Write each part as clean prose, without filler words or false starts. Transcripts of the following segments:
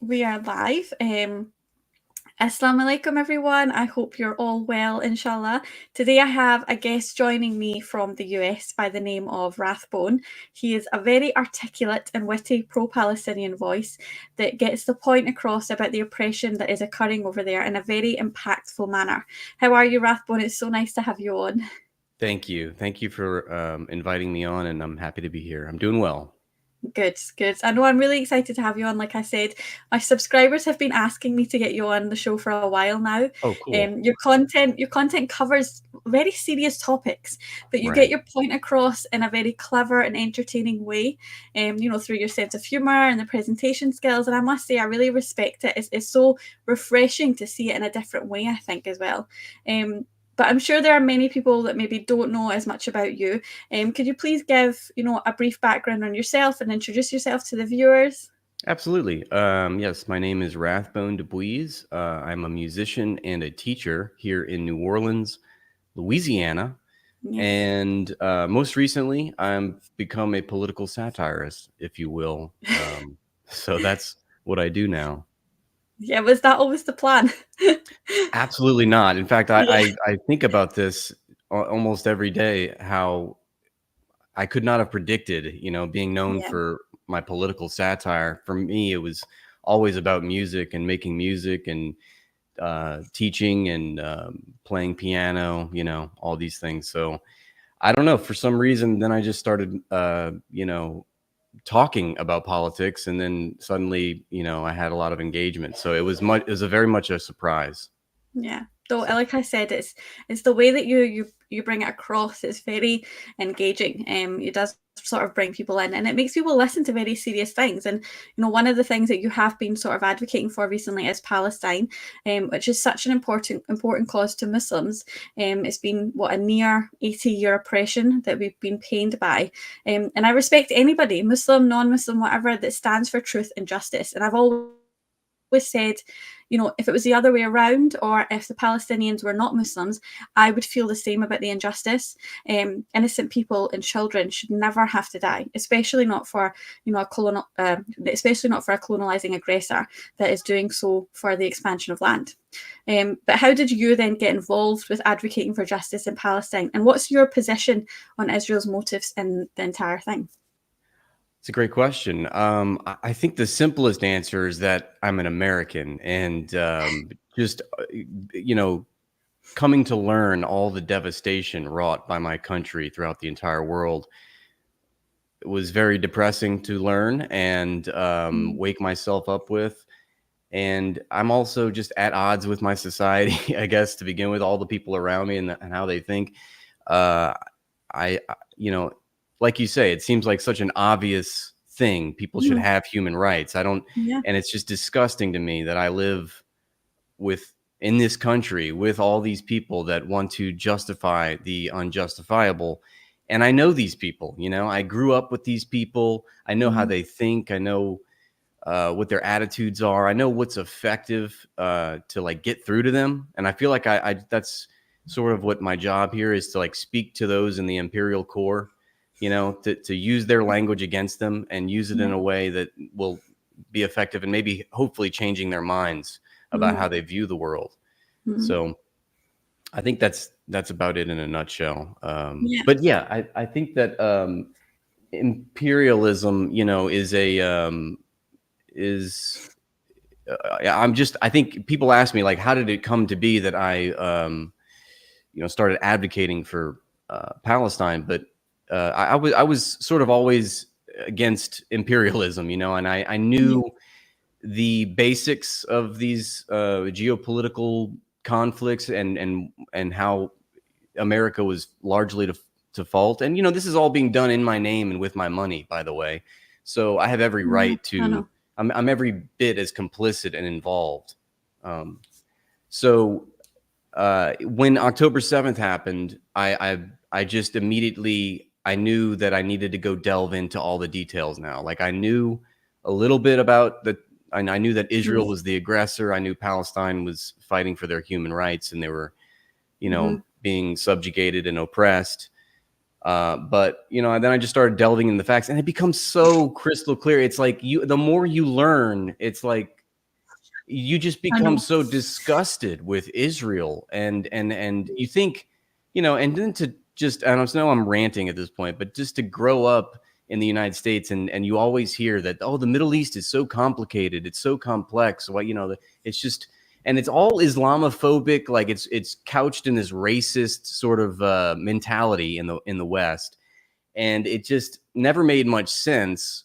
We are live. Assalamu alaikum, everyone. I hope you're all well, inshallah. Today I have a guest joining me from the US by the name of Rathbone. He is a very articulate and witty pro-Palestinian voice that gets the point across about the oppression that is occurring over there in a very impactful manner. How are you, Rathbone? It's so nice to have you on. Thank you. Thank you for inviting me on, and I'm happy to be here. I'm doing well. Good, good. I know I'm really excited to have you on. Like I said, my subscribers have been asking me to get you on the show for a while now. Oh, cool. Your content covers very serious topics, but you get Right. your point across in a very clever and entertaining way. Through your sense of humor and the presentation skills. And I must say, I really respect it. It's so refreshing to see it in a different way, I think, as well. But I'm sure there are many people that maybe don't know as much about you. Could you please give, a brief background on yourself and introduce yourself to the viewers? Absolutely. Yes, my name is Rathbone Dubuis. I'm a musician and a teacher here in New Orleans, Louisiana. Yes. And most recently, I've become a political satirist, if you will. So that's what I do now. Yeah, was that always the plan? Absolutely not. In fact, I, Yeah, I, I think about this almost every day, how I could not have predicted, being known yeah. for my political satire. For me, it was always about music and making music and teaching and playing piano, all these things. So I don't know. For some reason, then I just started, talking about politics, and then suddenly, I had a lot of engagement. So it was much. It was a very much a surprise. Yeah. So, So like I said, it's the way that you bring it across. It's very engaging. It does sort of bring people in, and it makes people listen to very serious things. And one of the things that you have been sort of advocating for recently is Palestine, which is such an important cause to Muslims. It's been what, a near 80-year oppression that we've been pained by. And I respect anybody, Muslim, non-Muslim, whatever, that stands for truth and justice. And I've always said, if it was the other way around, or if the Palestinians were not Muslims, I would feel the same about the injustice. Innocent people and children should never have to die, especially not for especially not for a colonizing aggressor that is doing so for the expansion of land. But how did you then get involved with advocating for justice in Palestine, and what's your position on Israel's motives in the entire thing? it's a great question. I think the simplest answer is that I'm an American, and just coming to learn all the devastation wrought by my country throughout the entire world, it was very depressing to learn and Mm. wake myself up with. And I'm also just at odds with my society, I guess, to begin with, all the people around me and how they think. Uh, you know, like you say, it seems like such an obvious thing. People should Mm. have human rights. I don't, Yeah. and it's just disgusting to me that I live with in this country with all these people that want to justify the unjustifiable. And I know these people, I grew up with these people. I know how Mm. they think. I know what their attitudes are. I know what's effective to like get through to them. And I feel like I that's sort of what my job here is, to like speak to those in the imperial core, to use their language against them and use it in Yeah. a way that will be effective and maybe hopefully changing their minds about Mm. how they view the world. Mm. So I think that's about it in a nutshell. Yeah. But yeah, I think that imperialism, is I think people ask me, like, how did it come to be that I started advocating for Palestine? But I was sort of always against imperialism, and I Yeah. knew the basics of these geopolitical conflicts and how America was largely to fault. And this is all being done in my name and with my money, by the way. So I have every Yeah. right I to. know. I'm every bit as complicit and involved. Um, so when October 7th happened, I just immediately, I knew that I needed to go delve into all the details now. Like, I knew a little bit about the. And I knew that Israel Mm. was the aggressor. I knew Palestine was fighting for their human rights, and they were, Mhm. being subjugated and oppressed. But then I just started delving in the facts, and it becomes so crystal clear. It's like the more you learn, it's like you just I become know. so disgusted with Israel, and you think, and then to just, I don't know, I'm ranting at this point, but just to grow up in the United States, and you always hear that, oh, the Middle East is so complicated, it's so complex, it's just, and it's all Islamophobic, like it's couched in this racist sort of mentality in the West, and it just never made much sense.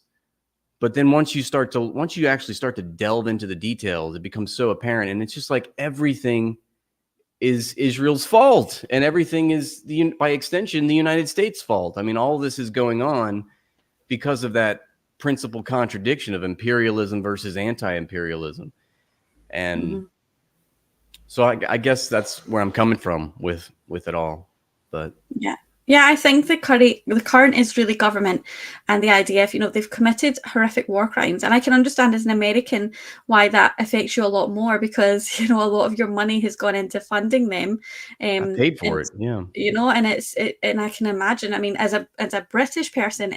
But then once you actually start to delve into the details, it becomes so apparent, and it's just like everything is Israel's fault, and everything is by extension the United States' fault. I mean, all this is going on because of that principal contradiction of imperialism versus anti-imperialism, and Mhm. so I guess that's where I'm coming from with it all. But Yeah. Yeah, I think the current Israeli government and the IDF, they've committed horrific war crimes. And I can understand as an American why that affects you a lot more because, a lot of your money has gone into funding them. I paid for And it. Yeah. and I can imagine, I mean, as a British person,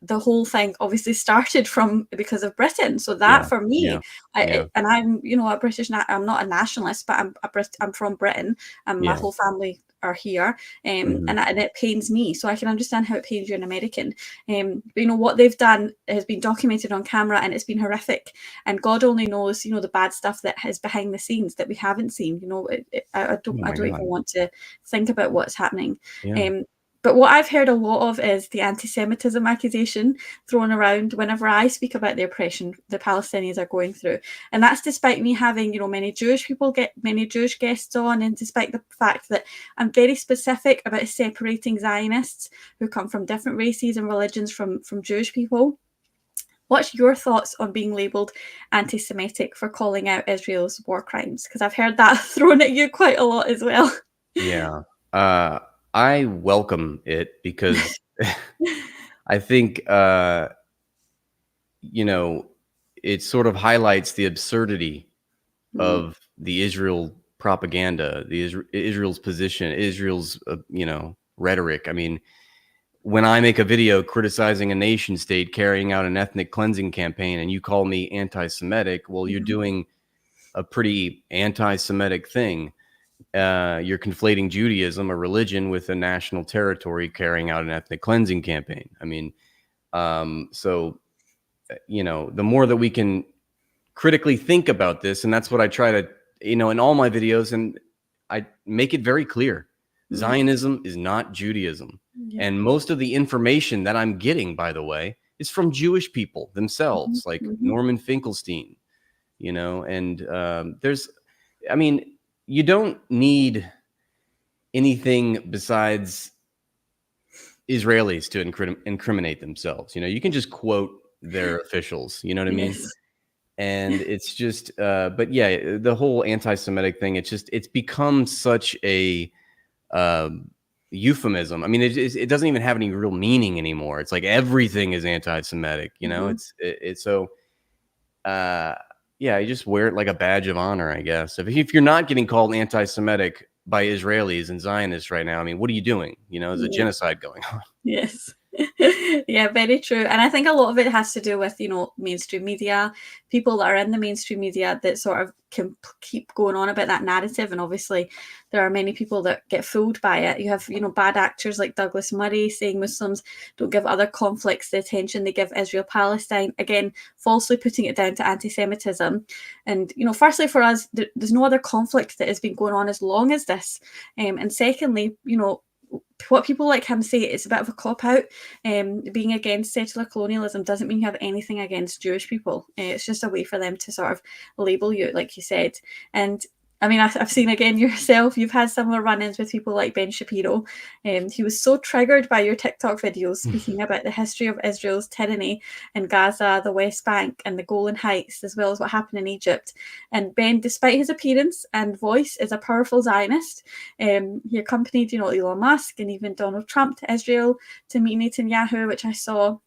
the whole thing obviously started from because of Britain. So that Yeah. for me, Yeah. Yeah. and I'm a I'm not a nationalist, but I'm from Britain, and my Yeah. whole family are here, Mhm. and it pains me. So I can understand how it pains you, an American. But what they've done has been documented on camera, and it's been horrific. And God only knows, the bad stuff that is behind the scenes that we haven't seen. I Oh don't my even God. want to think about what's happening. Yeah. Um, but what I've heard a lot of is the anti-Semitism accusation thrown around whenever I speak about the oppression the Palestinians are going through. And that's despite me having, many Jewish guests on, and despite the fact that I'm very specific about separating Zionists who come from different races and religions from Jewish people. What's your thoughts on being labelled anti-Semitic for calling out Israel's war crimes? Because I've heard that thrown at you quite a lot as well. Yeah. Uh, I welcome it because I think, you know, it sort of highlights the absurdity Mm, of the Israel propaganda, Israel's position, Israel's, rhetoric. I mean, when I make a video criticizing a nation state carrying out an ethnic cleansing campaign and you call me anti-Semitic, well, you're mhm, doing a pretty anti-Semitic thing. You're conflating Judaism, a religion, with a national territory carrying out an ethnic cleansing campaign. I mean, so the more that we can critically think about this, and that's what I try to, in all my videos, and I make it very clear: mm, Zionism is not Judaism, yeah. and most of the information that I'm getting, by the way, is from Jewish people Mhm, themselves, like mhm, Norman Finkelstein. And I mean, you don't need anything besides Israelis to incriminate themselves. You can just quote their officials. You know what I mean? yes. And it's just, but yeah, the whole anti-Semitic thing. It's become such a um, euphemism. I mean, it doesn't even have any real meaning anymore. It's like everything is anti-Semitic. Mhm. It's so. Uh, yeah, you just wear it like a badge of honor, I guess. If you're not getting called anti-Semitic by Israelis and Zionists right now, I mean, what are you doing? There's a Yeah. genocide going on. Yes. Yeah, very true. And I think a lot of it has to do with, mainstream media, people that are in the mainstream media that sort of can keep going on about that narrative. And obviously, there are many people that get fooled by it. You have, bad actors like Douglas Murray saying Muslims don't give other conflicts the attention they give Israel Palestine. Again, falsely putting it down to anti Semitism. And, firstly, for us, there's no other conflict that has been going on as long as this. And secondly, what people like him say, it's a bit of a cop out. Being against settler colonialism doesn't mean you have anything against Jewish people. It's just a way for them to sort of label you, like you said. And I mean, I've seen again yourself, you've had similar run ins with people like Ben Shapiro. He was so triggered by your TikTok videos speaking about the history of Israel's tyranny in Gaza, the West Bank, and the Golan Heights, as well as what happened in Egypt. And Ben, despite his appearance and voice, is a powerful Zionist. He accompanied, Elon Musk and even Donald Trump to Israel to meet Netanyahu, which I saw.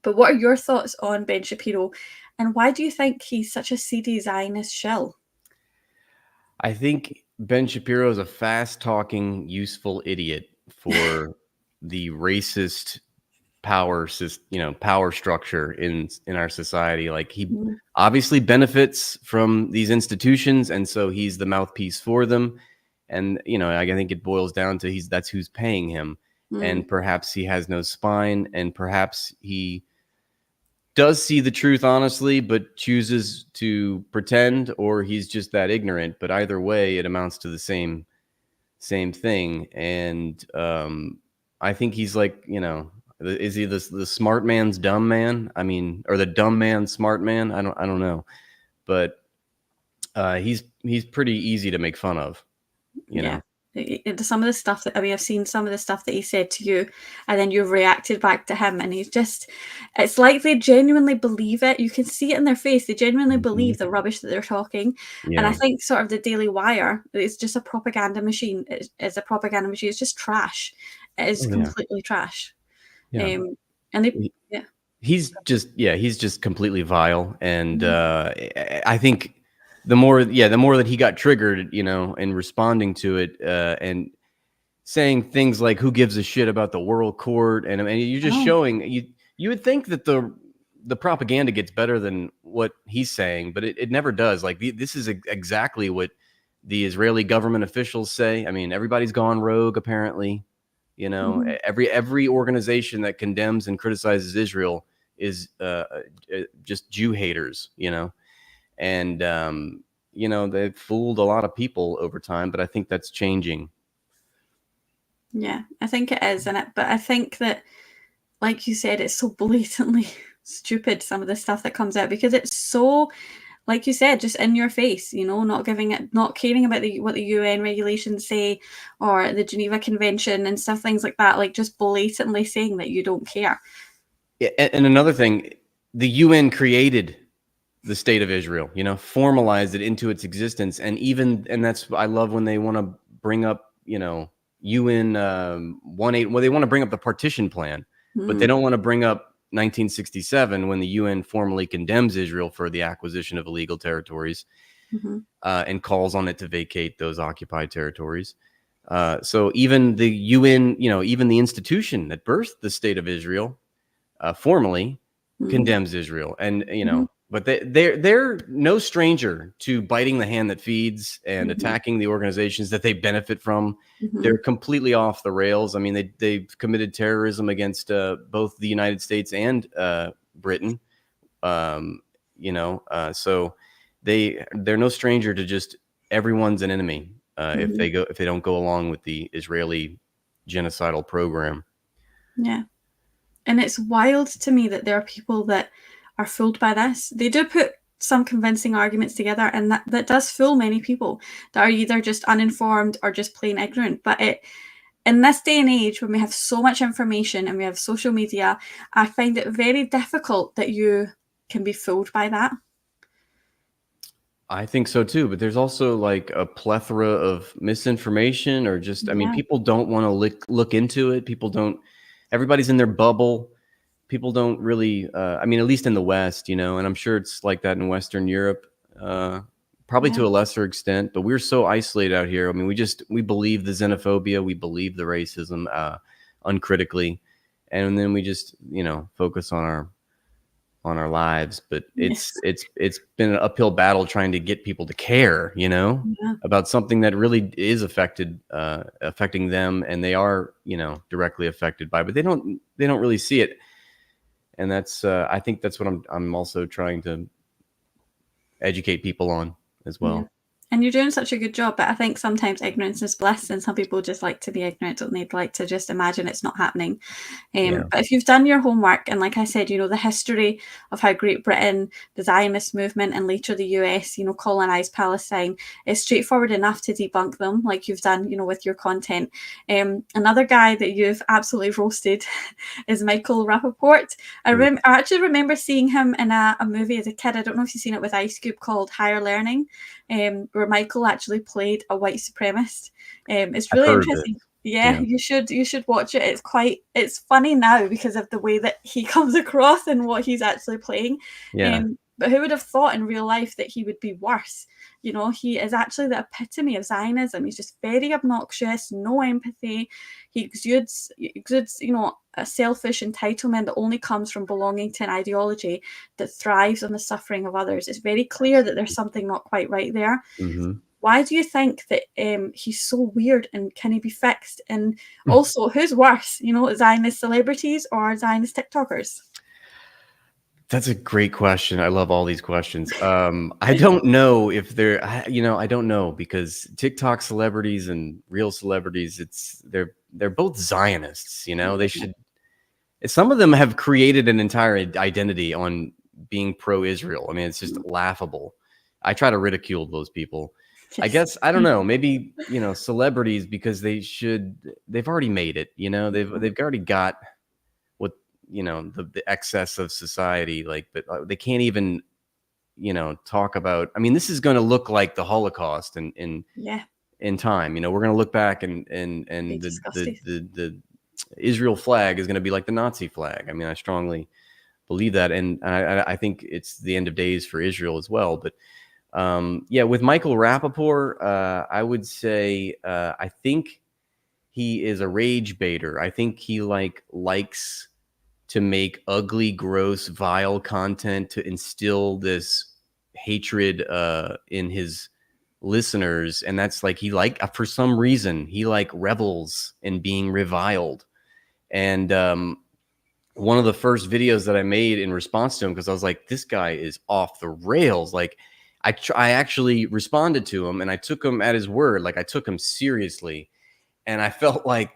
But what are your thoughts on Ben Shapiro, and why do you think he's such a seedy Zionist shill? I think Ben Shapiro is a fast-talking, useful idiot for the racist power power structure in our society. Like he Mm, obviously benefits from these institutions, and so he's the mouthpiece for them. And I think it boils down to that's who's paying him. mm, And perhaps he has no spine, and perhaps he does see the truth honestly, but chooses to pretend, or he's just that ignorant. But either way, it amounts to the same thing. And I think he's like, is he the smart man's dumb man? I mean, or the dumb man's smart man? I don't know, but he's pretty easy to make fun of, yeah. Some of the stuff that, I mean, I've seen some of the stuff that he said to you, and then you've reacted back to him, and it's like they genuinely believe it. You can see it in their face. They genuinely Mhm. believe the rubbish that they're talking. And I Yeah. think sort of the Daily Wire is just a propaganda machine. It's a propaganda machine. It's just trash. It is Oh yeah. completely trash. Yeah. And they, He- yeah. he's just completely vile. And Mhm. I think the more that he got triggered, in responding to it, and saying things like, who gives a shit about the world court? And I mean, you're I just know. showing, you would think that the propaganda gets better than what he's saying, but it never does. Like this is exactly what the Israeli government officials say. I mean, everybody's gone rogue apparently. Mhm. Every organization that condemns and criticizes Israel is just Jew haters. And they've fooled a lot of people over time, but I think that's changing. Yeah, I think it is. But I think that, like you said, it's so blatantly stupid, some of the stuff that comes out, because it's so, like you said, just in your face, not caring about what the UN regulations say, or the Geneva Convention and stuff, things like that, like just blatantly saying that you don't care. Yeah, and another thing, the UN created the state of Israel, formalized it into its existence. And that's, I love when they want to bring up, UN 18, well, they want to bring up the partition plan, but they Mm, don't want to bring up 1967 when the UN formally condemns Israel for the acquisition of illegal territories, mhm, and calls on it to vacate those occupied territories. So even the UN, even the institution that birthed the state of Israel, formally mm, condemns Israel. And mhm, but they're no stranger to biting the hand that feeds and mhm, attacking the organizations that they benefit from. They're mhm, completely off the rails. I mean, they've committed terrorism against both the United States and Britain. Um, so they're no stranger to just everyone's an enemy if mhm. they don't go along with the Israeli genocidal program. Yeah. And it's wild to me that there are people that are fooled by this. They do put some convincing arguments together, and that does fool many people that are either just uninformed or just plain ignorant. But in this day and age, when we have so much information and we have social media, I find it very difficult that you can be fooled by that. I think so too, but there's also like a plethora of misinformation, or just, I mean, Yeah. people don't want to look into it. People don't, everybody's in their bubble. People don't really, I mean, at least in the West, and I'm sure it's like that in Western Europe, probably Yeah. to a lesser extent, but we're so isolated out here. I mean, we believe the xenophobia, we believe the racism, uncritically. And then we just, focus on our lives. But Yes. it's been an uphill battle trying to get people to care, Yeah. about something that really is affecting them, and they are, directly affected by, but they don't really see it. And that's, I think that's what I'm also trying to educate people on as Yeah. well. And you're doing such a good job, but I think sometimes ignorance is bliss, and some people just like to be ignorant, don't they? They'd like to just imagine it's not happening. Yeah. But if you've done your homework, and like I said, the history of how Great Britain, the Zionist movement, and later the US, colonized Palestine, is straightforward enough to debunk them, like you've done, with your content. Another guy that you've absolutely roasted is Michael Rappaport. I actually remember seeing him in a movie as a kid. I don't know if you've seen it with Ice Cube, called Higher Learning, where Michael actually played a white supremacist. It's I've really heard of it. interesting. Yeah, Yeah. you should watch it. It's funny now because of the way that he comes across and what he's actually playing. Yeah. But who would have thought in real life that he would be worse? You know, he is actually the epitome of Zionism. He's just very obnoxious, no empathy. He exudes, you know, a selfish entitlement that only comes from belonging to an ideology that thrives on the suffering of others. It's very clear that there's something not quite right there. Mm-hmm. Why do you think that he's so weird, and can he be fixed? And also, who's worse, you know, Zionist celebrities or Zionist TikTokers? That's a great question. I love all these questions. I don't know if I don't know, because TikTok celebrities and real celebrities, they're both Zionists. You know, they should. Some of them have created an entire identity on being pro-Israel. I mean, it's just laughable. I try to ridicule those people. I guess I don't know. Maybe, you know, celebrities, because they've already made it. You know, they've already got what, you know, the excess of society, like, but they can't even, you know, talk about. I mean, this is going to look like the Holocaust in time. You know, we're going to look back and the Israel flag is going to be like the Nazi flag. I mean, I strongly believe that, and I think it's the end of days for Israel as well. But yeah, with Michael Rappaport, I would say I think he is a rage baiter. I think he likes to make ugly, gross, vile content to instill this hatred in his listeners, and that's like for some reason he revels in being reviled. And one of the first videos that I made in response to him, because I was like, this guy is off the rails. Like, I actually responded to him, and I took him at his word. Like, I took him seriously. And I felt like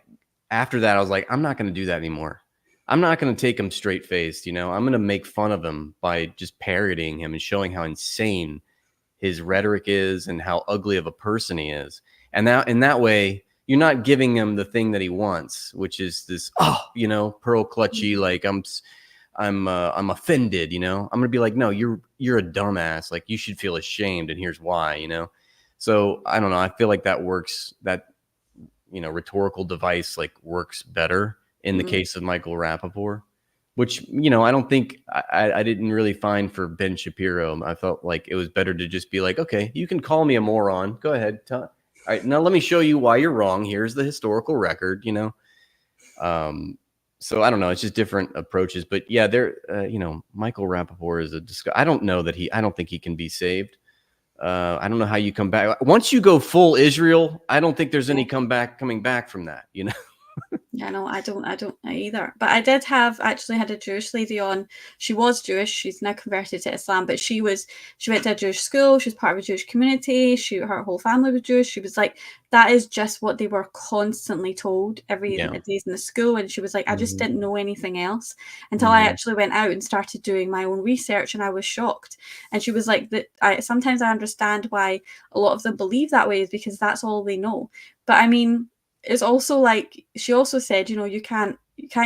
after that, I was like, I'm not going to do that anymore. I'm not going to take him straight faced. You know, I'm going to make fun of him by just parodying him and showing how insane his rhetoric is and how ugly of a person he is. And that, in that way, you're not giving him the thing that he wants, which is this, you know, pearl clutchy, like I'm offended, you know. I'm gonna be like, no, you're a dumbass. Like, you should feel ashamed, and here's why, you know. So I don't know. I feel like that works. That, you know, rhetorical device like works better in the case of Michael Rappaport, which, you know, I don't think I didn't really find for Ben Shapiro. I felt like it was better to just be like, okay, you can call me a moron. Go ahead. All right, now let me show you why you're wrong. Here's the historical record, you know. So I don't know. It's just different approaches. But yeah, you know, Michael Rappaport is I don't know that I don't think he can be saved. I don't know how you come back. Once you go full Israel, I don't think there's any coming back from that, you know. Yeah, no, I don't either. But I did actually had a Jewish lady on. She was Jewish. She's now converted to Islam, but she went to a Jewish school. She was part of a Jewish community. Her whole family was Jewish. She was like, that is just what they were constantly told every days in the school. And she was like, I just didn't know anything else until I actually went out and started doing my own research, and I was shocked. And she was like, that sometimes I understand why a lot of them believe that way, is because that's all they know. But I mean, it's also like, she also said, you know, you can't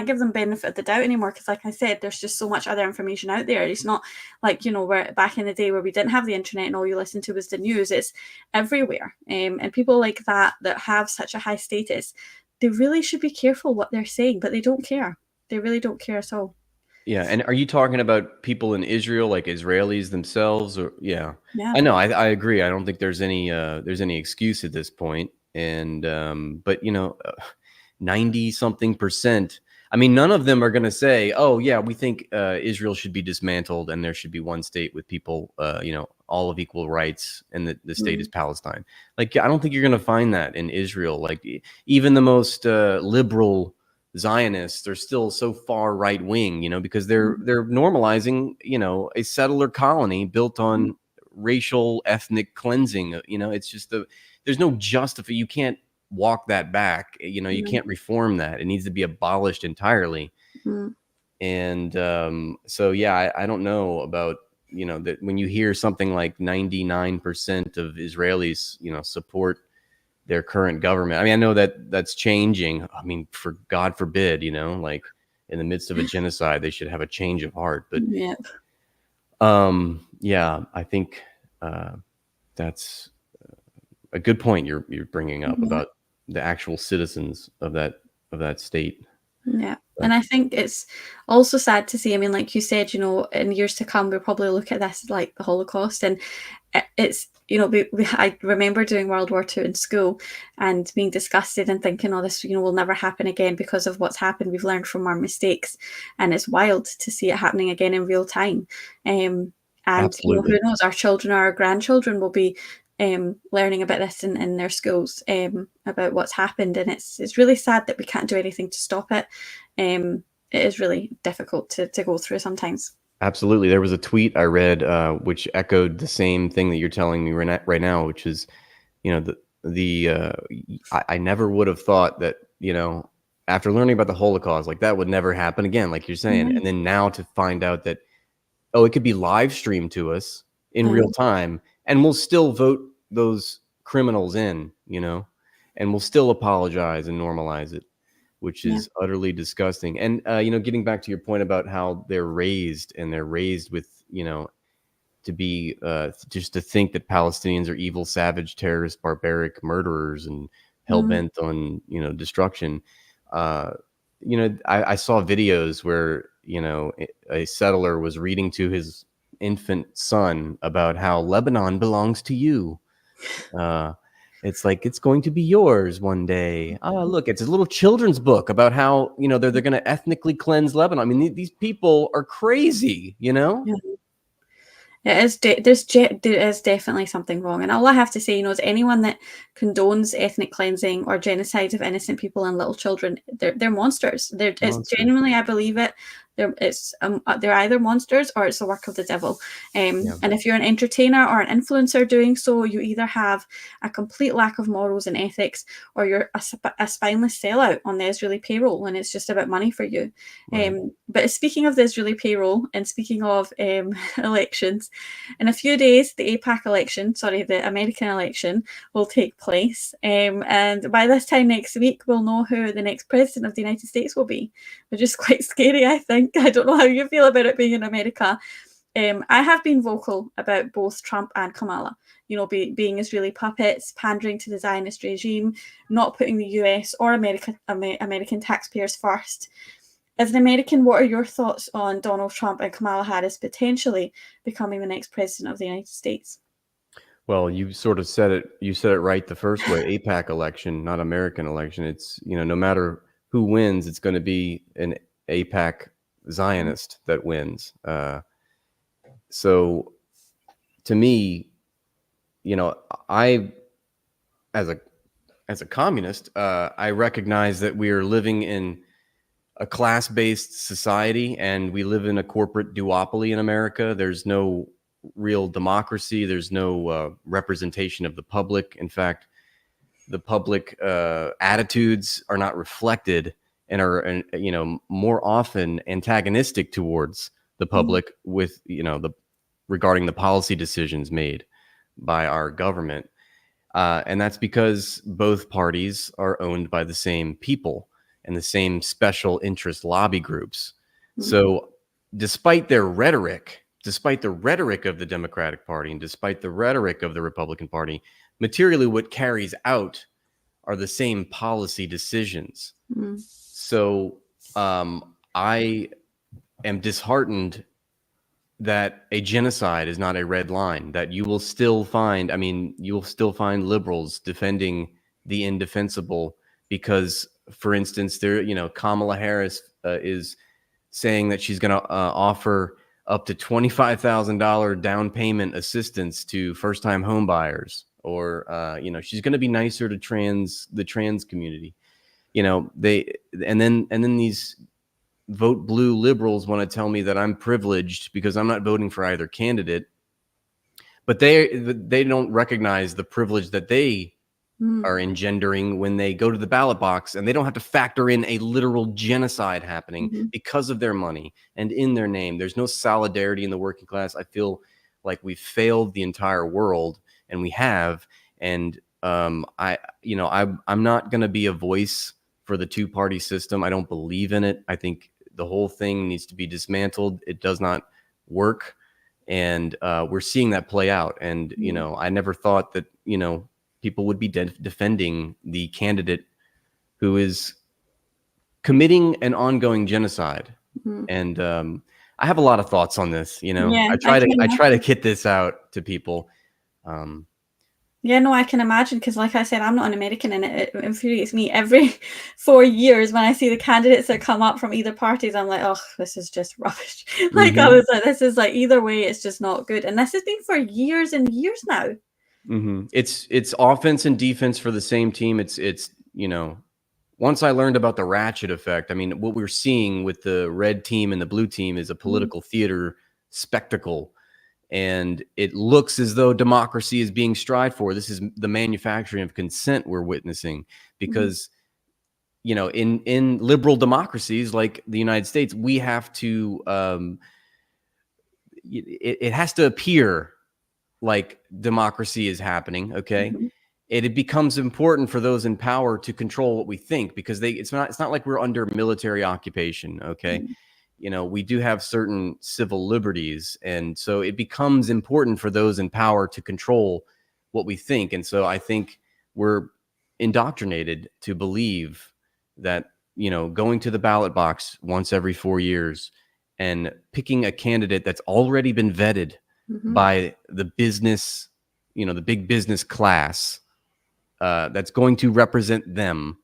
give them benefit of the doubt anymore, because like I said, there's just so much other information out there. It's not like, you know, where back in the day where we didn't have the internet and all you listened to was the news. It's everywhere. And people like that have such a high status, they really should be careful what they're saying, but they don't care. They really don't care at all. Yeah, and are you talking about people in Israel, like Israelis themselves, or Yeah. I know, I agree. I don't think there's any excuse at this point. And but you know, 90-something%. I mean, none of them are going to say, "Oh yeah, we think Israel should be dismantled and there should be one state with people, you know, all of equal rights, and the state is Palestine." Like, I don't think you're going to find that in Israel. Like, even the most liberal Zionists are still so far right wing, you know, because they're normalizing, you know, a settler colony built on racial ethnic cleansing. You know, it's just there's no justification. You can't walk that back. You know, you can't reform that. It needs to be abolished entirely. And so yeah, I don't know about, you know, that when you hear something like 99% of Israelis, you know, support their current government. I mean, I know that that's changing. I mean, for God forbid, you know, like in the midst of a genocide, they should have a change of heart. But yeah, I think that's a good point you're bringing up about the actual citizens of that state. Yeah. And I think it's also sad to see, I mean, like you said, in years to come, we'll probably look at this like the Holocaust. And it's, I remember doing World War II in school and being disgusted and thinking, oh, this, will never happen again because of what's happened. We've learned from our mistakes. And it's wild to see it happening again in real time. And, Absolutely. who knows, our children or our grandchildren will be learning about this in their schools, about what's happened. And it's really sad that we can't do anything to stop it. It is really difficult to go through sometimes. Absolutely. There was a tweet I read which echoed the same thing that you're telling me right now, which is, I never would have thought that, after learning about the Holocaust, like that would never happen again, like you're saying. Yeah. And then now to find out that, it could be live streamed to us in real time, and we'll still vote those criminals in, and we'll still apologize and normalize it, which is utterly disgusting. And, getting back to your point about how they're raised with, to be, just to think that Palestinians are evil, savage, terrorist, barbaric murderers and hell-bent on, destruction. I saw videos where, a settler was reading to his infant son about how Lebanon belongs to you. It's like, it's going to be yours one day. Look, it's a little children's book about how, they're going to ethnically cleanse Lebanon. I mean, these people are crazy, Yeah. It is. There is definitely something wrong, and all I have to say, is anyone that condones ethnic cleansing or genocide of innocent people and little children, they're monsters. It's genuinely, I believe it. They're either monsters or it's the work of the devil. And if you're an entertainer or an influencer doing so, you either have a complete lack of morals and ethics, or you're a spineless sellout on the Israeli payroll, and it's just about money for you. Right. But speaking of the Israeli payroll, and speaking of elections, in a few days, the the American election will take place. And by this time next week, we'll know who the next president of the United States will be, which is quite scary, I think. I don't know how you feel about it being in America. I have been vocal about both Trump and Kamala, being Israeli puppets, pandering to the Zionist regime, not putting the US or American taxpayers first. As an American, what are your thoughts on Donald Trump and Kamala Harris potentially becoming the next president of the United States? Well, you sort of said it. You said it right the first way. APAC election, not American election. It's, no matter who wins, it's going to be an APAC Zionist that wins. So to me, I, as a communist, I recognize that we are living in a class-based society, and we live in a corporate duopoly in America. There's no real democracy. There's no representation of the public. In fact, the public attitudes are not reflected and are, more often antagonistic towards the public with, regarding the policy decisions made by our government. And that's because both parties are owned by the same people and the same special interest lobby groups. So despite the rhetoric of the Democratic Party and despite the rhetoric of the Republican Party, materially what carries out are the same policy decisions. So I am disheartened that a genocide is not a red line, that you will still find liberals defending the indefensible because, for instance, Kamala Harris is saying that she's going to offer up to $25,000 down payment assistance to first-time home buyers, or she's going to be nicer to the trans community. And then these vote blue liberals want to tell me that I'm privileged because I'm not voting for either candidate, but they don't recognize the privilege that they are engendering when they go to the ballot box, and they don't have to factor in a literal genocide happening because of their money and in their name. There's no solidarity in the working class. I feel like we've failed the entire world, and we have. And I'm not going to be a voice for the two-party system. I don't believe in it. I think the whole thing needs to be dismantled. It does not work. And we're seeing that play out. And, I never thought that, people would be defending the candidate who is committing an ongoing genocide. Mhm. And I have a lot of thoughts on this. Yeah, I I try to can I try to imagine. get this out to people. Um, Yeah, no, I can imagine because, like I said, I'm not an American, and it infuriates me every 4 years when I see the candidates that come up from either parties. I'm like, oh, this is just rubbish. Like I mhm, was like, this is like either way, it's just not good. And this has been for years and years now. mhm. It's offense and defense for the same team. Once I learned about the ratchet effect, I mean, what we're seeing with the red team and the blue team is a Mhm, political theater spectacle. And it looks as though democracy is being strived for. This is the manufacturing of consent we're witnessing, mhm, because in liberal democracies like the United States, we have to it has to appear like democracy is happening. Okay, mhm, it becomes important for those in power to control what we think, because it's not like we're under military occupation. Okay, mhm, we do have certain civil liberties, and so it becomes important for those in power to control what we think. And so I think we're indoctrinated to believe that going to the ballot box once every 4 years and picking a candidate that's already been vetted mhm, by the business, the big business class, that's going to represent them,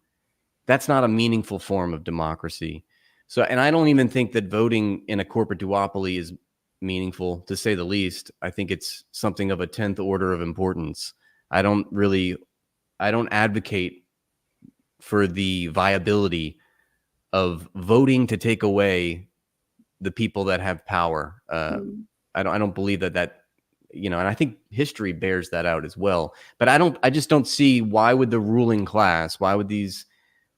that's not a meaningful form of democracy. So, and I don't even think that voting in a corporate duopoly is meaningful, to say the least. I think it's something of a 10th order of importance. I don't really, I don't advocate for the viability of voting to take away the people that have power. mhm, I don't believe and I think history bears that out as well. But I just don't see, why would the ruling class, why would these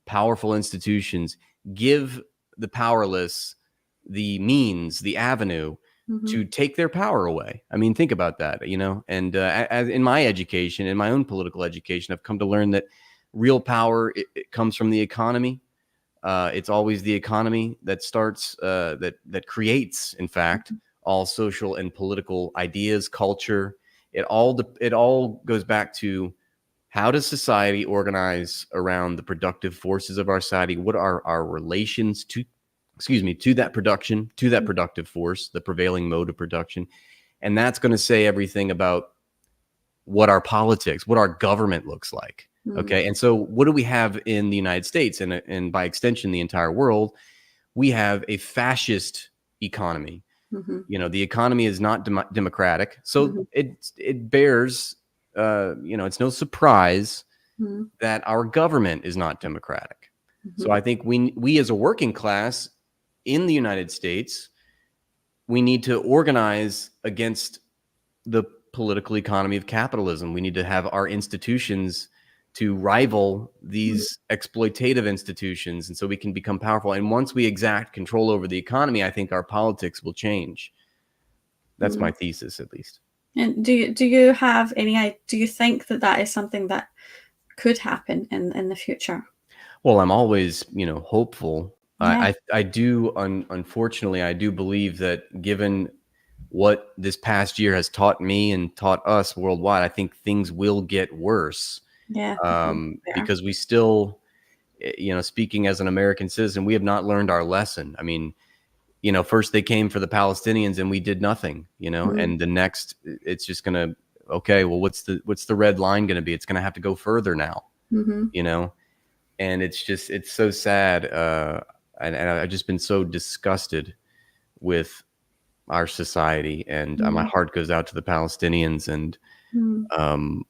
powerful institutions give the powerless the means, the avenue mhm, to take their power away? I mean, think about that, And as in my education, in my own political education, I've come to learn that real power, it comes from the economy. It's always the economy that starts, that creates, in fact, mhm, all social and political ideas, culture. It all goes back to, how does society organize around the productive forces of our society? What are our relations to that production, to that productive force, the prevailing mode of production? And that's going to say everything about what our politics, what our government looks like. mhm, Okay. And so what do we have in the United States, and by extension, the entire world? We have a fascist economy. mhm, The economy is not democratic. So mhm, it bears, it's no surprise mhm, that our government is not democratic. So mhm, I think we as a working class in the United States, we need to organize against the political economy of capitalism. We need to have our institutions to rival mhm, these exploitative institutions, and so we can become powerful. And once we exact control over the economy, I think our politics will change. That's my mhm. thesis, at least. And do you have do you think that that is something that could happen in the future? Well, I'm always, hopeful. Yeah. I do, unfortunately, I do believe that, given what this past year has taught me and taught us worldwide, I think things will get worse, Yeah. Mhm. Fair. because we still, speaking as an American citizen, we have not learned our lesson. I mean, first they came for the Palestinians and we did nothing, Mhm, and the next, it's just gonna, okay, well, what's the red line gonna be? It's gonna have to go further now, mhm, you know and it's so sad, and I've just been so disgusted with our society, and my mhm, heart goes out to the Palestinians. And mhm, um,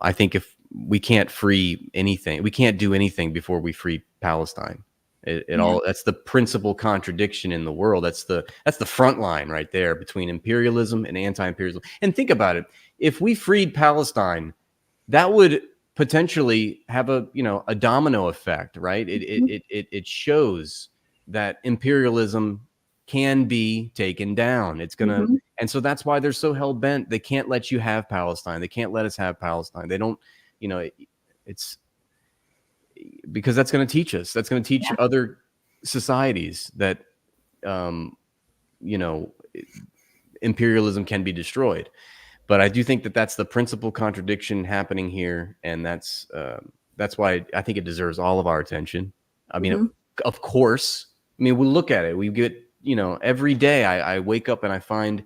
I think if we can't free anything, we can't do anything before we free Palestine. It yeah, all That's the principal contradiction in the world. That's the front line right there between imperialism and anti-imperialism. And think about it: if we freed Palestine, that would potentially have a domino effect, right? It it mhm, it it, it shows that imperialism can be taken down. It's gonna mhm, And so that's why they're so hell bent. They can't let you have Palestine. They can't let us have Palestine. They don't, you know, it's because that's going to teach us. That's going to teach yeah, other societies that, um, you know, imperialism can be destroyed. But I do think that that's the principal contradiction happening here, and that's why I think it deserves all of our attention. I mean, mhm. of course. I mean, we look at it. We get, every day I wake up and I find,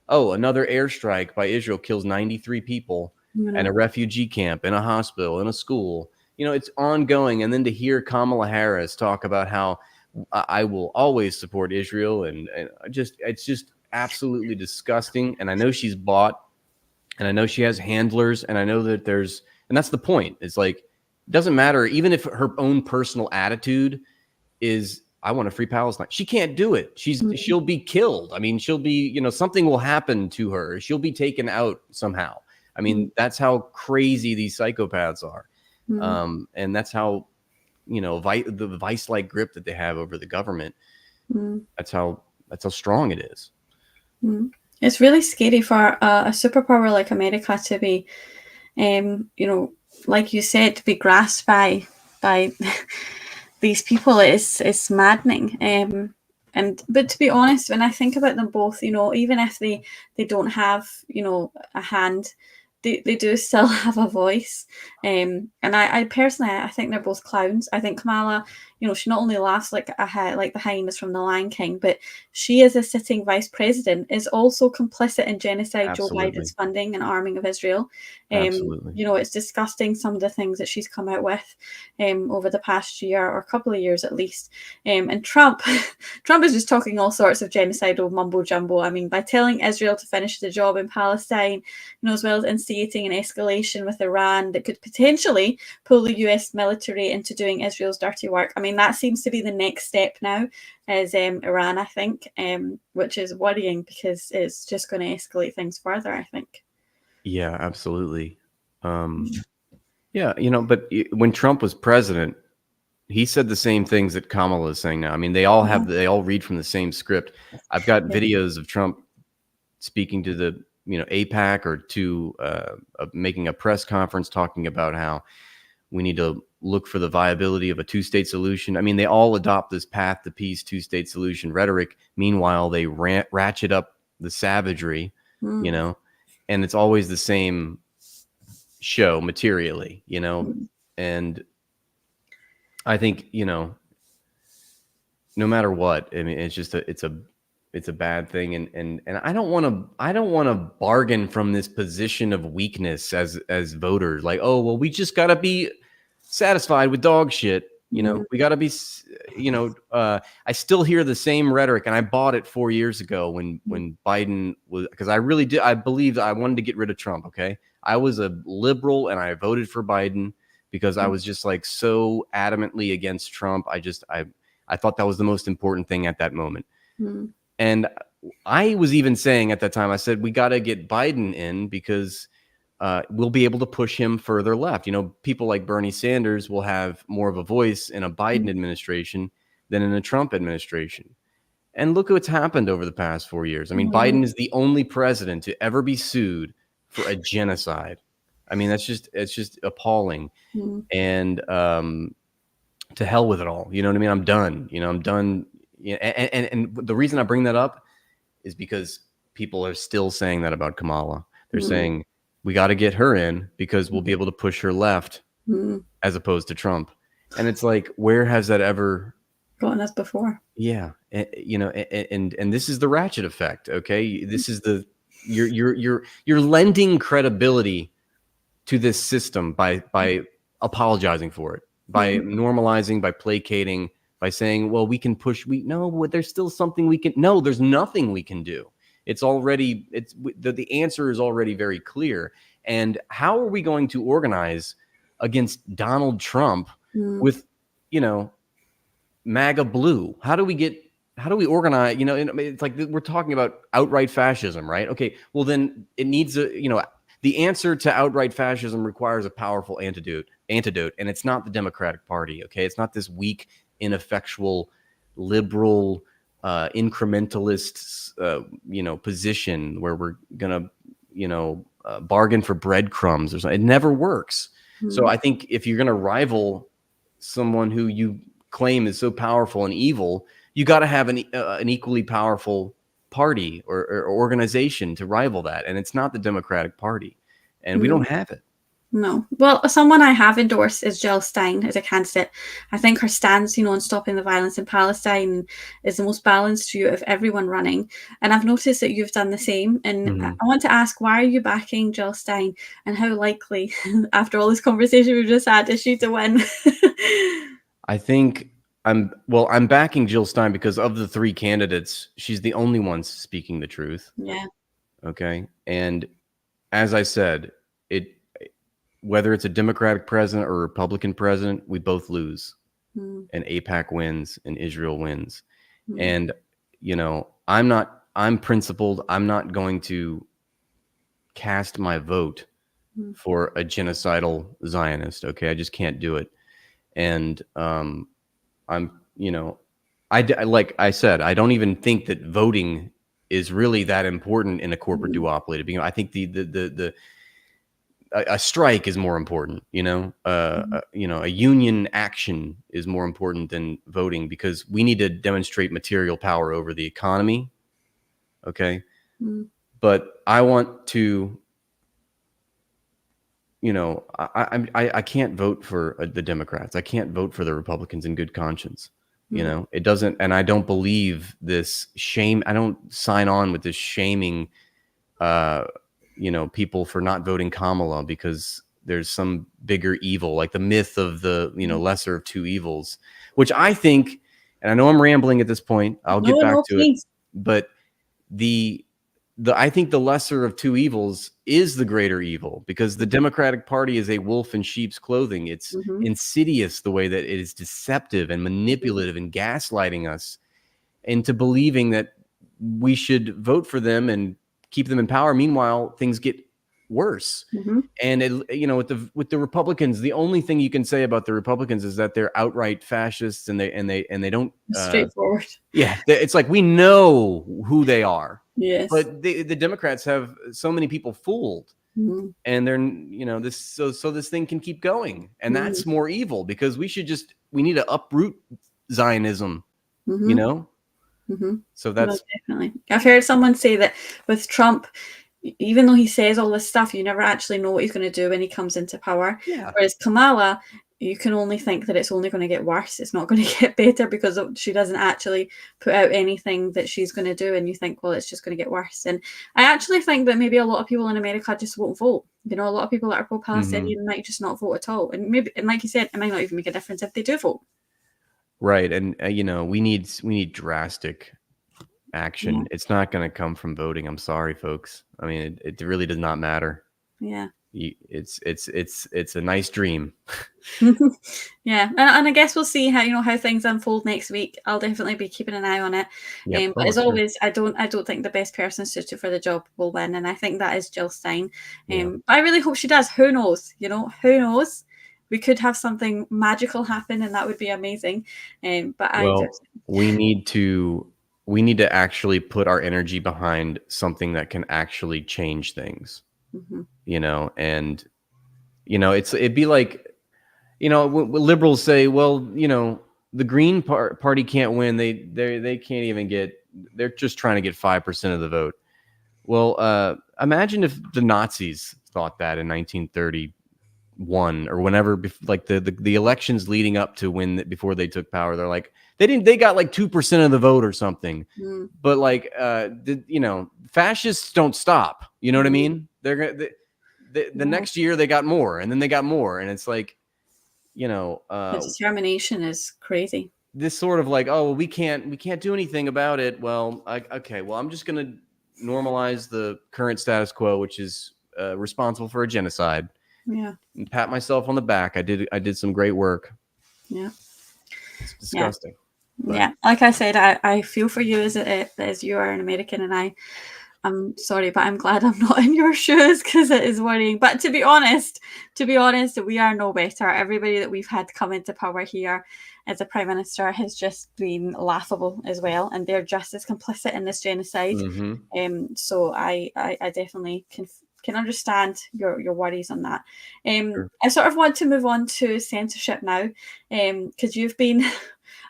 oh, another airstrike by Israel kills 93 people and a refugee camp, in a hospital, in a school. It's ongoing. And then to hear Kamala Harris talk about how I will always support Israel, and it's just absolutely disgusting. And I know she's bought, and I know she has handlers, and I know that and that's the point. It's like, it doesn't matter, even if her own personal attitude is, I want to free Palestine. She can't do it. She'll be killed. I mean, she'll be, something will happen to her. She'll be taken out somehow. I mean, that's how crazy these psychopaths are. And that's how, the vice-like grip that they have over the government. That's how strong it is. It's really scary for a superpower like America to be, like you said, to be grasped by these people. It's maddening. But to be honest, when I think about them both, even if they don't have, a hand, they do still have a voice. And I personally, I think they're both clowns. I think Kamala, she not only laughs like the hyenas from The Lion King, but she, as a sitting vice president, is also complicit in genocide, Absolutely. Joe Biden's funding and arming of Israel. Absolutely. It's disgusting, some of the things that she's come out with over the past year, or a couple of years at least. And Trump is just talking all sorts of genocidal mumbo jumbo. I mean, by telling Israel to finish the job in Palestine, as well as instigating an escalation with Iran that could potentially pull the US military into doing Israel's dirty work. I mean, that seems to be the next step now, is Iran, I think, which is worrying because it's just going to escalate things further, I think. Yeah, absolutely. Yeah, but when Trump was president, he said the same things that Kamala is saying now. I mean, they all read from the same script. I've got videos of Trump speaking to the, AIPAC, or to making a press conference talking about how we need to look for the viability of a two-state solution. I mean, they all adopt this path to peace, two-state solution rhetoric. Meanwhile, they ratchet up the savagery, and it's always the same show materially, and I think, no matter what, I mean, it's just it's a bad thing. And I don't want to bargain from this position of weakness as voters. Like, oh, well, we just got to be satisfied with dog shit. We got to be, I still hear the same rhetoric, and I bought it 4 years ago when Biden was, because I really did. I believed I wanted to get rid of Trump. Okay. I was a liberal and I voted for Biden because I was just like so adamantly against Trump. I thought that was the most important thing at that moment. And I was even saying at that time, I said, we got to get Biden in because we'll be able to push him further left. People like Bernie Sanders will have more of a voice in a Biden administration than in a Trump administration. And look at what's happened over the past 4 years. I mean, Biden is the only president to ever be sued for a genocide. I mean, it's just appalling. And to hell with it all. You know what I mean? I'm done. I'm done. And the reason I bring that up is because people are still saying that about Kamala. They're saying we got to get her in because we'll be able to push her left as opposed to Trump. And it's like, where has that ever gotten us before? Yeah. And this is the ratchet effect. Okay. This is you're lending credibility to this system by apologizing for it, by normalizing, by placating, by saying, well, we can push, there's still something we can, no, there's nothing we can do. The answer is already very clear. And how are we going to organize against Donald Trump with, MAGA blue? How do we organize? It's like we're talking about outright fascism, right? Okay. Well, then it needs the answer to outright fascism requires a powerful antidote, and it's not the Democratic Party. Okay. It's not this weak, ineffectual, liberal, incrementalist, position where we're gonna, bargain for breadcrumbs or something. It never works. So I think if you're gonna rival someone who you claim is so powerful and evil, you got to have an equally powerful party or organization to rival that, and it's not the Democratic Party, and we don't have it. No. Well, someone I have endorsed is Jill Stein as a candidate. I think her stance, on stopping the violence in Palestine is the most balanced view of everyone running. And I've noticed that you've done the same. And I want to ask, why are you backing Jill Stein? And how likely, after all this conversation we've just had, is she to win? I think I'm backing Jill Stein because of the three candidates, she's the only one speaking the truth. Yeah. Okay. And as I said, whether it's a Democratic president or a Republican president, we both lose. And AIPAC wins and Israel wins. And, I'm principled. I'm not going to cast my vote for a genocidal Zionist. Okay. I just can't do it. And like I said, I don't even think that voting is really that important in a corporate duopoly. I think a strike is more important, a union action is more important than voting, because we need to demonstrate material power over the economy. Okay. But I want to, I can't vote for the Democrats. I can't vote for the Republicans in good conscience. It doesn't, and I don't believe this shame. I don't sign on with this shaming, people for not voting Kamala because there's some bigger evil, like the myth of the, lesser of two evils, which I think, and I know I'm rambling at this point, I'll get back to it, but I think the lesser of two evils is the greater evil, because the Democratic Party is a wolf in sheep's clothing. It's insidious the way that it is deceptive and manipulative and gaslighting us into believing that we should vote for them and keep them in power. Meanwhile, things get worse. And with the Republicans, the only thing you can say about the Republicans is that they're outright fascists, and they don't straightforward. Yeah, it's like we know who they are. Yes. But the Democrats have so many people fooled, and they're so this thing can keep going, and that's more evil, because we need to uproot Zionism. So that's definitely. I've heard someone say that with Trump, even though he says all this stuff, you never actually know what he's going to do when he comes into power. Yeah. Whereas Kamala, you can only think that it's only going to get worse. It's not going to get better, because she doesn't actually put out anything that she's going to do. And you think, well, it's just going to get worse. And I actually think that maybe a lot of people in America just won't vote. A lot of people that are pro-Palestinian might just not vote at all. And like you said, it might not even make a difference if they do vote. Right. And, we need drastic action. It's not going to come from voting. I'm sorry, folks. I mean, it really does not matter. Yeah. It's a nice dream. Yeah, and I guess we'll see how things unfold next week. I'll definitely be keeping an eye on it. But as always, I don't think the best person suited for the job will win, and I think that is Jill Stein. But I really hope she does. Who knows? Who knows? We could have something magical happen, and that would be amazing. But we need to actually put our energy behind something that can actually change things. And it'd be like, liberals say, well, the Green Party can't win. They can't even they're just trying to get 5% of the vote. Well, imagine if the Nazis thought that in 1931 or whenever, like the elections leading up to before they took power, they're like, they got like 2% of the vote or something. But like, fascists don't stop. You know what I mean? The next year they got more, and then they got more. And it's like, the determination is crazy. This sort of like, oh, well, we can't do anything about it. Well, okay, well, I'm just going to normalize the current status quo, which is responsible for a genocide. Yeah. And pat myself on the back. I did some great work. Yeah. It's disgusting. Yeah. Like I said, I feel for you as you are an American, and I'm sorry, but I'm glad I'm not in your shoes, because it is worrying. But to be honest, we are no better. Everybody that we've had come into power here as a prime minister has just been laughable as well, and they're just as complicit in this genocide. So I definitely can can understand your worries on that. Sure. I sort of want to move on to censorship now, because you've been,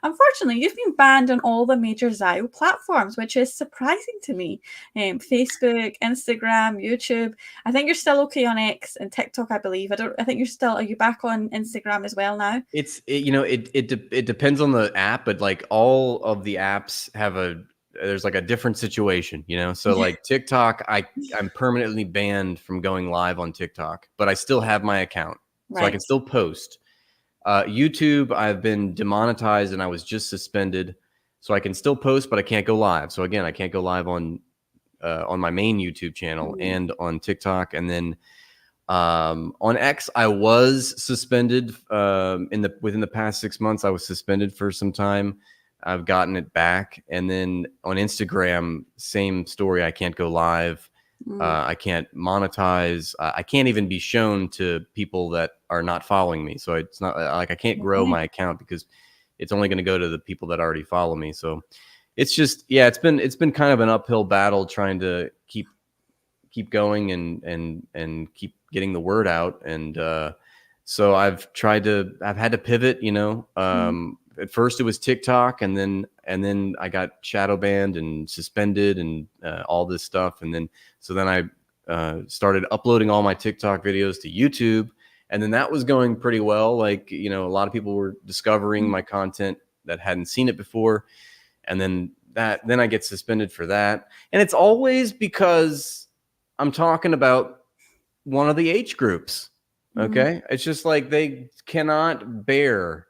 unfortunately, you've been banned on all the major Zio platforms, which is surprising to me. Facebook, Instagram, YouTube. I think you're still okay on X and TikTok, I believe. I think you're still. Are you back on Instagram as well now? It depends on the app, but like all of the apps have there's like a different situation, so Yeah. like TikTok, I'm permanently banned from going live on TikTok, but I still have my account, so I can Right. still post. YouTube, I've been demonetized and I was just suspended, so I can still post, but I can't go live. So again, I can't go live on my main YouTube channel and on TikTok. And then on X, I was suspended within the past 6 months. I was suspended for some time. I've gotten it back. And then on Instagram, same story. I can't go live. I can't monetize. I can't even be shown to people that are not following me. So it's not like I can't grow my account because it's only going to go to the people that already follow me. So it's just, yeah, it's been kind of an uphill battle trying to keep going and keep getting the word out. And so I've had to pivot, at first it was TikTok, and then I got shadow banned and suspended and all this stuff. And then I started uploading all my TikTok videos to YouTube, and then that was going pretty well. Like, a lot of people were discovering my content that hadn't seen it before. And then I get suspended for that. And it's always because I'm talking about one of the H groups. Okay. It's just like they cannot bear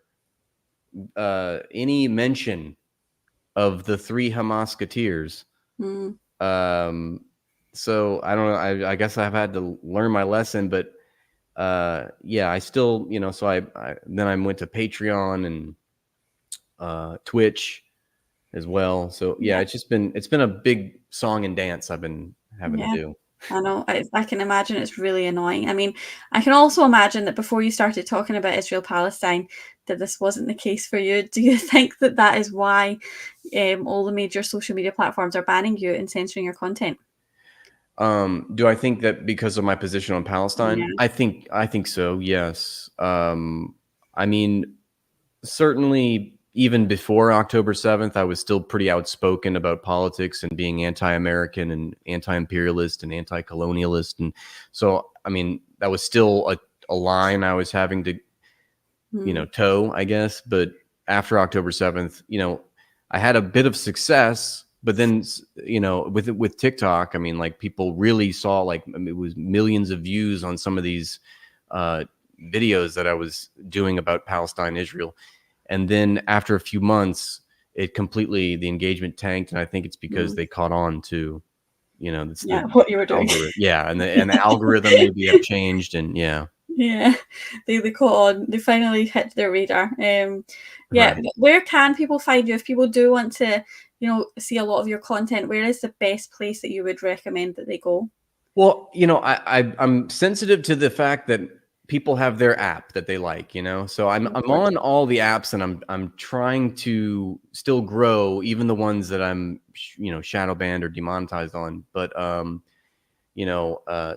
any mention of the three Hamasketeers. So I don't know. I guess I've had to learn my lesson, but yeah, I still, so then I went to Patreon and Twitch as well. So yeah, it's been a big song and dance I've been having to do. I know. I can imagine it's really annoying. I mean, I can also imagine that before you started talking about Israel-Palestine, that this wasn't the case for you. Do you think that is why all the major social media platforms are banning you and censoring your content? Do I think that because of my position on Palestine? Yeah. I think so. Yes. I mean, certainly even before October 7th, I was still pretty outspoken about politics and being anti-American and anti-imperialist and anti-colonialist. And so, I mean, that was still a line I was having to, toe, I guess. But after October 7th, I had a bit of success, but then, with TikTok, I mean, like people really saw, like, I mean, it was millions of views on some of these videos that I was doing about Palestine, Israel. And then after a few months, the engagement tanked. And I think it's because they caught on to, what you were doing. Yeah. And the algorithm maybe have changed. And yeah. Yeah, they caught on. They finally hit their radar. Yeah, Right. where can people find you if people do want to, see a lot of your content? Where is the best place that you would recommend that they go? Well, I'm sensitive to the fact that people have their app that they like, so I'm on all the apps, and I'm trying to still grow, even the ones that I'm, shadow banned or demonetized on. But,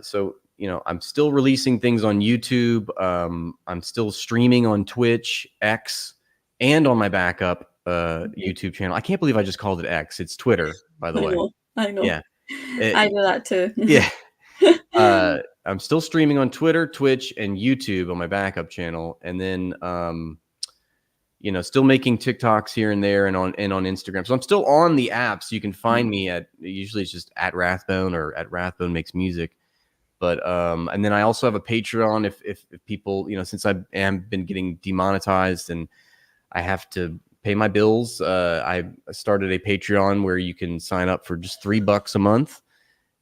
so, I'm still releasing things on YouTube. I'm still streaming on Twitch, X, and on my backup YouTube channel. I can't believe I just called it X. It's Twitter, by the way. I know. Yeah. I do that too. Yeah. I'm still streaming on Twitter, Twitch, and YouTube on my backup channel. And then, still making TikToks here and there and on Instagram. So I'm still on the apps. You can find me usually it's just at Rathbone or at Rathbone Makes Music. But, and then I also have a Patreon if people, since I am been getting demonetized and I have to pay my bills, I started a Patreon where you can sign up for just $3 a month.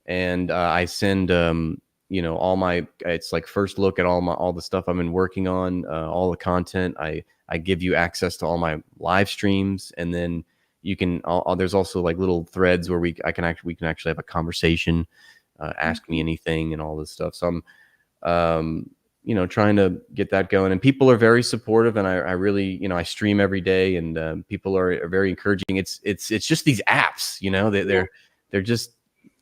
And I send, all my, it's like first look at all the stuff I've been working on, all the content. I give you access to all my live streams, and then you can, there's also like little threads where we can actually have a conversation, ask me anything and all this stuff. So I'm, trying to get that going, and people are very supportive, and I really, I stream every day, and people are very encouraging. It's just these apps, they're just,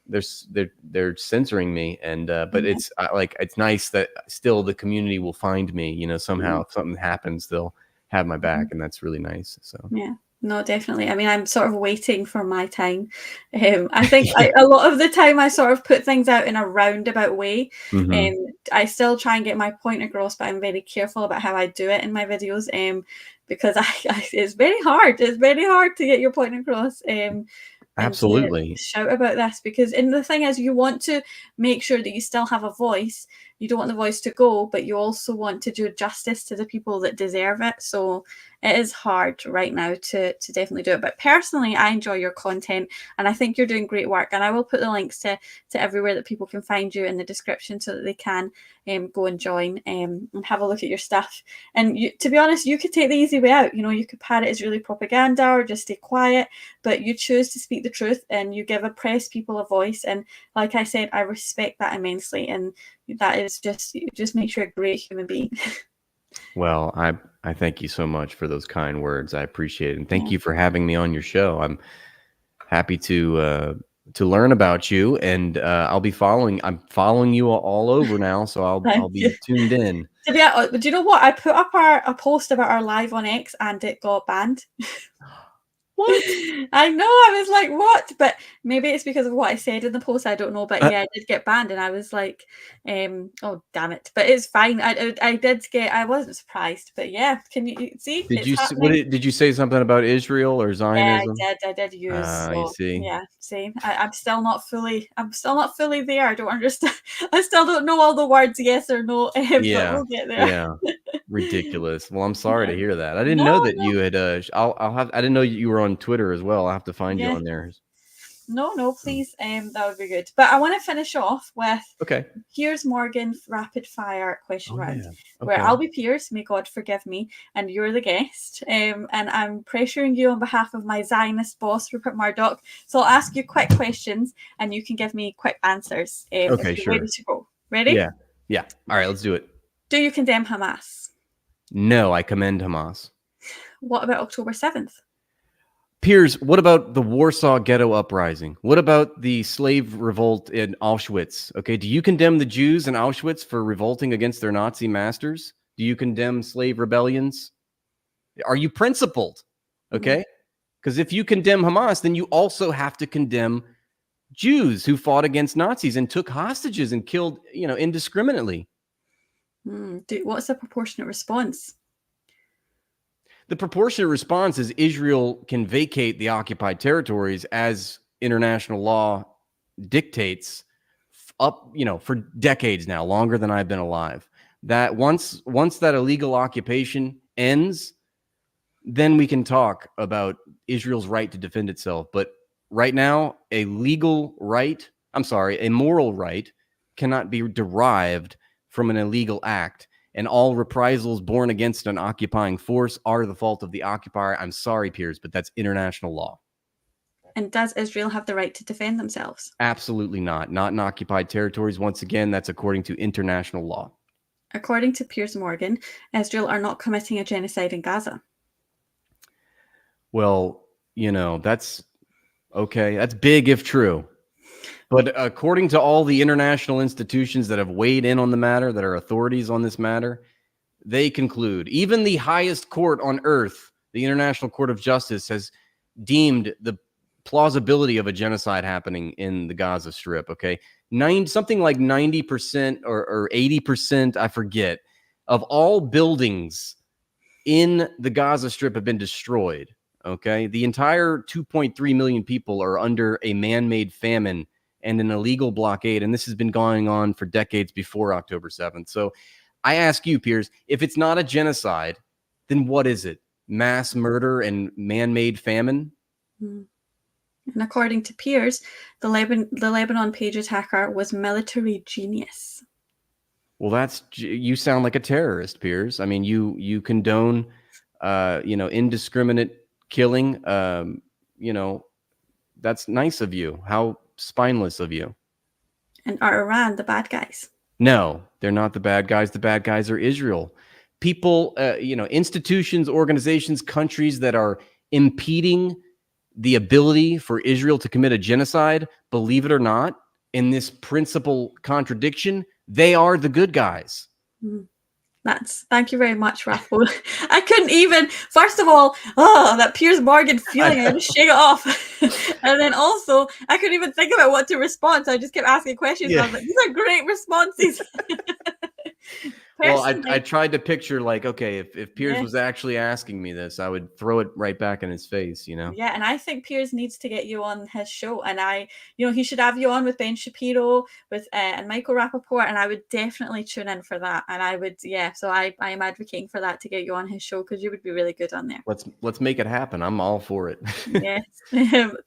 they're censoring me, and but it's like it's nice that still the community will find me, you know, somehow. If something happens, they'll have my back, and that's really nice. So yeah. No, definitely. I mean, I'm sort of waiting for my time. I think a lot of the time I sort of put things out in a roundabout way. I still try and get my point across, but I'm very careful about how I do it in my videos. Because it's very hard. It's very hard to get your point across. And to shout about this, because and the thing is, you want to make sure that you still have a voice. You don't want the voice to go, but you also want to do justice to the people that deserve it. So it is hard right now to definitely do it. But personally, I enjoy your content, and I think you're doing great work. And I will put the links to everywhere that people can find you in the description, so that they can go and join and have a look at your stuff. And to be honest, you could take the easy way out. You know, you could parrot as really propaganda or just stay quiet, but you choose to speak the truth, and you give oppressed people a voice. And like I said, I respect that immensely, and that is just makes you a great human being. Well, I thank you so much for those kind words. I appreciate it, and thank you for having me on your show. I'm happy to learn about you, and I'm following you all over now, so I'll be tuned in. Do you know what? I put up a post about our live on X, and it got banned. What? I know. I was like, what? But maybe it's because of what I said in the post. I don't know. But yeah, I did get banned, and I was like, oh, damn it. But it's fine. I wasn't surprised. But yeah, can you see? Did you say something about Israel or Zionism? Yeah, I did use. So, you see. Yeah, same. I'm still not fully there. I don't understand. I still don't know all the words, yes or no. But we'll get there. Yeah. Ridiculous. Well, I'm sorry to hear that. I didn't know that you had I didn't know you were on Twitter as well. I'll have to find you on there. No, please. That would be good. But I want to finish off with Piers Morgan rapid fire question round. Where I'll be Piers, may God forgive me, and you're the guest. And I'm pressuring you on behalf of my Zionist boss, Rupert Murdoch. So I'll ask you quick questions, and you can give me quick answers. If you're ready to go. Ready? Yeah. All right, let's do it. Do you condemn Hamas? No, I commend Hamas. What about October 7th? Piers, what about the Warsaw Ghetto Uprising? What about the slave revolt in Auschwitz? Okay, do you condemn the Jews in Auschwitz for revolting against their Nazi masters? Do you condemn slave rebellions? Are you principled? Okay, because if you condemn Hamas, then you also have to condemn Jews who fought against Nazis and took hostages and killed, indiscriminately. What's the proportionate response? The proportionate response is Israel can vacate the occupied territories as international law dictates for decades now, longer than I've been alive. That once that illegal occupation ends, then we can talk about Israel's right to defend itself. But right now, a moral right cannot be derived from an illegal act. And all reprisals born against an occupying force are the fault of the occupier. I'm sorry, Piers, but that's international law. And does Israel have the right to defend themselves? Absolutely not. Not in occupied territories. Once again, that's according to international law. According to Piers Morgan, Israel are not committing a genocide in Gaza. Well, that's okay. That's big if true. But according to all the international institutions that have weighed in on the matter, that are authorities on this matter, they conclude, even the highest court on earth, the International Court of Justice, has deemed the plausibility of a genocide happening in the Gaza Strip, okay? Something like 90% or 80%, I forget, of all buildings in the Gaza Strip have been destroyed, okay? The entire 2.3 million people are under a man-made famine and an illegal blockade, and this has been going on for decades before October 7th. So I ask you, Piers, if it's not a genocide, then what is it? Mass murder and man-made famine? And according to Piers, the Lebanon page attacker was military genius. Well, you sound like a terrorist, Piers. I mean, you condone, indiscriminate killing. That's nice of you. How spineless of you. And are Iran the bad guys? No, they're not the bad guys. The bad guys are Israel. People, institutions, organizations, countries that are impeding the ability for Israel to commit a genocide, believe it or not, in this principal contradiction, they are the good guys. Thank you very much, Rathbone. I couldn't even, first of all, that Piers Morgan feeling, I had to shake it off. And then also, I couldn't even think about what to respond, so I just kept asking questions. Yeah. And I was like, these are great responses. Well, I tried to picture, like, okay, if Piers was actually asking me this, I would throw it right back in his face, you know? Yeah, and I think Piers needs to get you on his show, and he should have you on with Ben Shapiro, with and Michael Rappaport, and I would definitely tune in for that. And I would, so I am advocating for that, to get you on his show, because you would be really good on there. Let's make it happen. I'm all for it. Yes.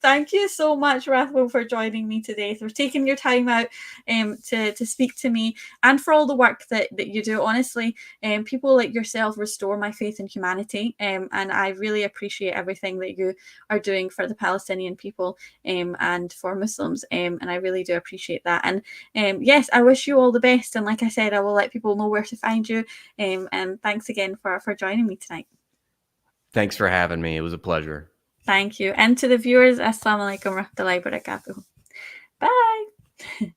Thank you so much, Rathbone, for joining me today, for taking your time out to speak to me, and for all the work that you do. Honestly, people like yourself restore my faith in humanity, and I really appreciate everything that you are doing for the Palestinian people and for Muslims, and I really do appreciate that. And yes, I wish you all the best, and like I said, I will let people know where to find you, and thanks again for joining me tonight. Thanks for having me. It was a pleasure. Thank you. And to the viewers, Assalamu alaikum warahmatullahi wabarakatuh. Bye.